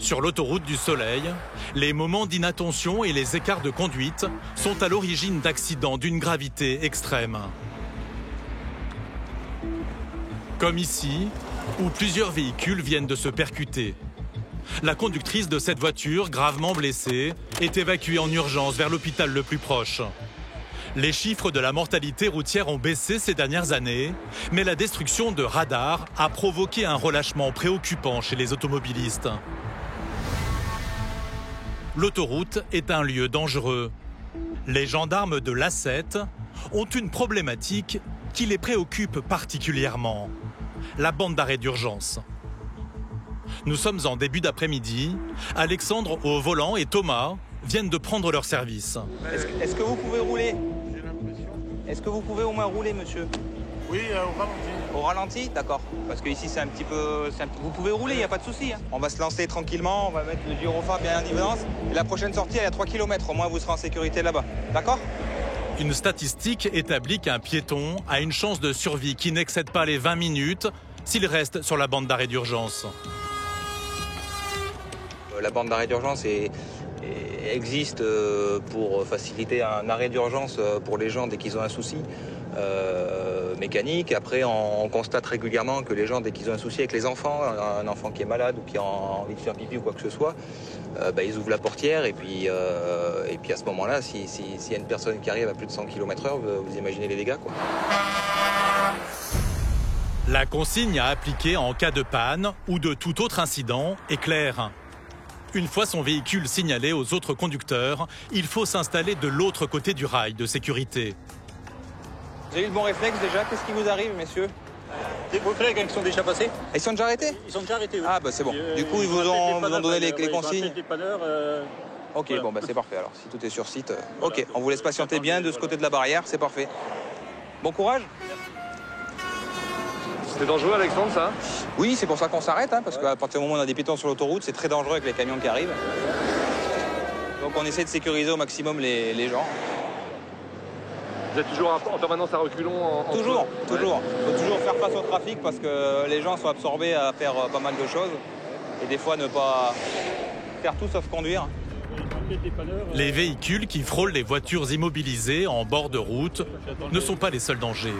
Sur l'autoroute du Soleil, les moments d'inattention et les écarts de conduite sont à l'origine d'accidents d'une gravité extrême. Comme ici, où plusieurs véhicules viennent de se percuter. La conductrice de cette voiture, gravement blessée, est évacuée en urgence vers l'hôpital le plus proche. Les chiffres de la mortalité routière ont baissé ces dernières années, mais la destruction de radars a provoqué un relâchement préoccupant chez les automobilistes. L'autoroute est un lieu dangereux. Les gendarmes de l'A7 ont une problématique qui les préoccupe particulièrement. La bande d'arrêt d'urgence. Nous sommes en début d'après-midi. Alexandre au volant et Thomas viennent de prendre leur service. Est-ce que vous pouvez rouler? J'ai l'impression. Est-ce que vous pouvez au moins rouler, monsieur? Oui, au ralenti. Au ralenti? D'accord. Parce que ici, c'est un petit peu... Vous pouvez rouler, il n'y a pas de souci. Hein. On va se lancer tranquillement, on va mettre le gyrophare bien en évidence. Et la prochaine sortie, elle est à 3 km. Au moins, vous serez en sécurité là-bas. D'accord? Une statistique établit qu'un piéton a une chance de survie qui n'excède pas les 20 minutes s'il reste sur la bande d'arrêt d'urgence. La bande d'arrêt d'urgence existe pour faciliter un arrêt d'urgence pour les gens dès qu'ils ont un souci mécanique. Après, on constate régulièrement que les gens, dès qu'ils ont un souci avec les enfants, un enfant qui est malade ou qui a envie de faire pipi ou quoi que ce soit, ils ouvrent la portière et puis à ce moment-là, s'il y a une personne qui arrive à plus de 100 km/h, vous imaginez les dégâts, quoi. La consigne à appliquer en cas de panne ou de tout autre incident est claire. Une fois son véhicule signalé aux autres conducteurs, il faut s'installer de l'autre côté du rail de sécurité. Vous avez eu le bon réflexe déjà? Qu'est-ce qui vous arrive, messieurs? Vos collègues qui sont déjà passés? Ils sont déjà arrêtés? Ils sont déjà arrêtés, oui. Ah, c'est bon. Du coup, ils vous ont donné les consignes? Ok, voilà. Bon, c'est parfait alors. Si tout est sur site, ok, on vous laisse patienter bien de ce côté de la barrière, c'est parfait. Bon courage. C'était dangereux, Alexandre, ça? Oui, c'est pour ça qu'on s'arrête, parce qu'à partir du moment où on a des piétons sur l'autoroute, c'est très dangereux avec les camions qui arrivent. Donc on essaie de sécuriser au maximum les gens. Vous êtes toujours en permanence à reculons? Toujours. Il faut toujours faire face au trafic parce que les gens sont absorbés à faire pas mal de choses. Et des fois, ne pas faire tout sauf conduire. Les véhicules qui frôlent les voitures immobilisées en bord de route ne sont pas les seuls dangers.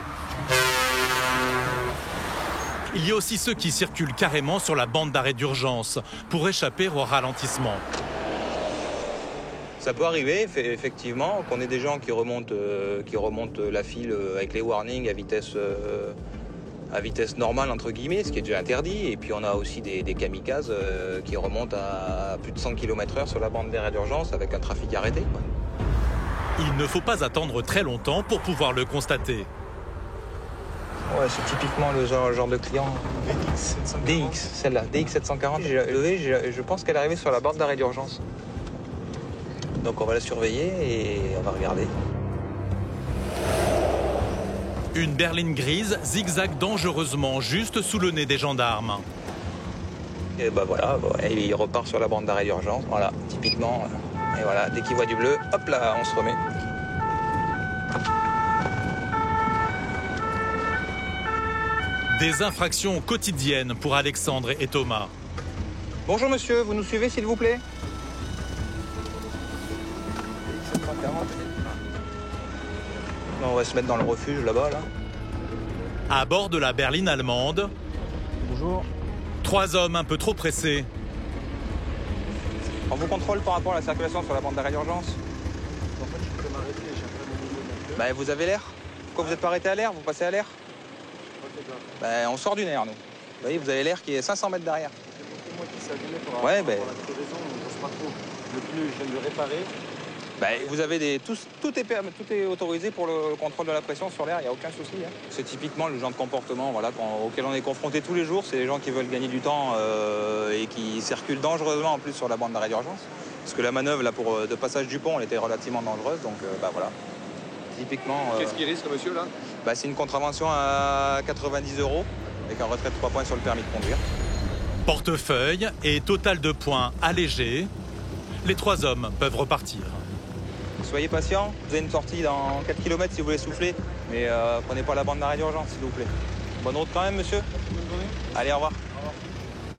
Il y a aussi ceux qui circulent carrément sur la bande d'arrêt d'urgence pour échapper au ralentissement. Ça peut arriver, effectivement, qu'on ait des gens qui remontent la file avec les warnings à vitesse normale, entre guillemets, ce qui est déjà interdit. Et puis on a aussi des kamikazes qui remontent à plus de 100 km/h sur la bande d'arrêt d'urgence avec un trafic arrêté, quoi. Il ne faut pas attendre très longtemps pour pouvoir le constater. Ouais, c'est typiquement le genre de client. DX, celle-là, DX 740. Je pense qu'elle est arrivée sur la bande d'arrêt d'urgence. Donc on va la surveiller et on va regarder. Une berline grise zigzague dangereusement juste sous le nez des gendarmes. Et voilà, il repart sur la bande d'arrêt d'urgence. Voilà, typiquement. Et voilà, dès qu'il voit du bleu, hop là, on se remet. Des infractions quotidiennes pour Alexandre et Thomas. Bonjour monsieur, vous nous suivez s'il vous plaît? On va se mettre dans le refuge là-bas, là. À bord de la berline allemande, Bonjour. 3 hommes un peu trop pressés. On vous contrôle par rapport à la circulation sur la bande d'arrêt d'urgence? En fait, je peux m'arrêter, j'ai un peu de Bah, vous avez l'air. Pourquoi vous n'êtes pas arrêté à l'air? Vous passez à l'air? Bah, on sort du nerf, nous. Vous voyez, vous avez l'air qui est 500 mètres derrière. C'est moi qui s'est abîmé pour Ouais, la crevaison, on ne pense pas trop. Le pneu, je viens de le réparer. Bah, vous avez tout est autorisé pour le contrôle de la pression sur l'air, il n'y a aucun souci. C'est typiquement le genre de comportement auquel on est confronté tous les jours. C'est les gens qui veulent gagner du temps et qui circulent dangereusement en plus sur la bande d'arrêt d'urgence. Parce que la manœuvre là, de passage du pont, elle était relativement dangereuse, donc voilà. Typiquement. Qu'est-ce qu'il risque, monsieur, là? C'est une contravention à 90 € avec un retrait de 3 points sur le permis de conduire. Portefeuille et total de points allégé. Les 3 hommes peuvent repartir. Soyez patient, vous avez une sortie dans 4 km si vous voulez souffler, mais prenez pas la bande d'arrêt d'urgence s'il vous plaît. Bonne route quand même monsieur. Bonne journée. Allez, au revoir.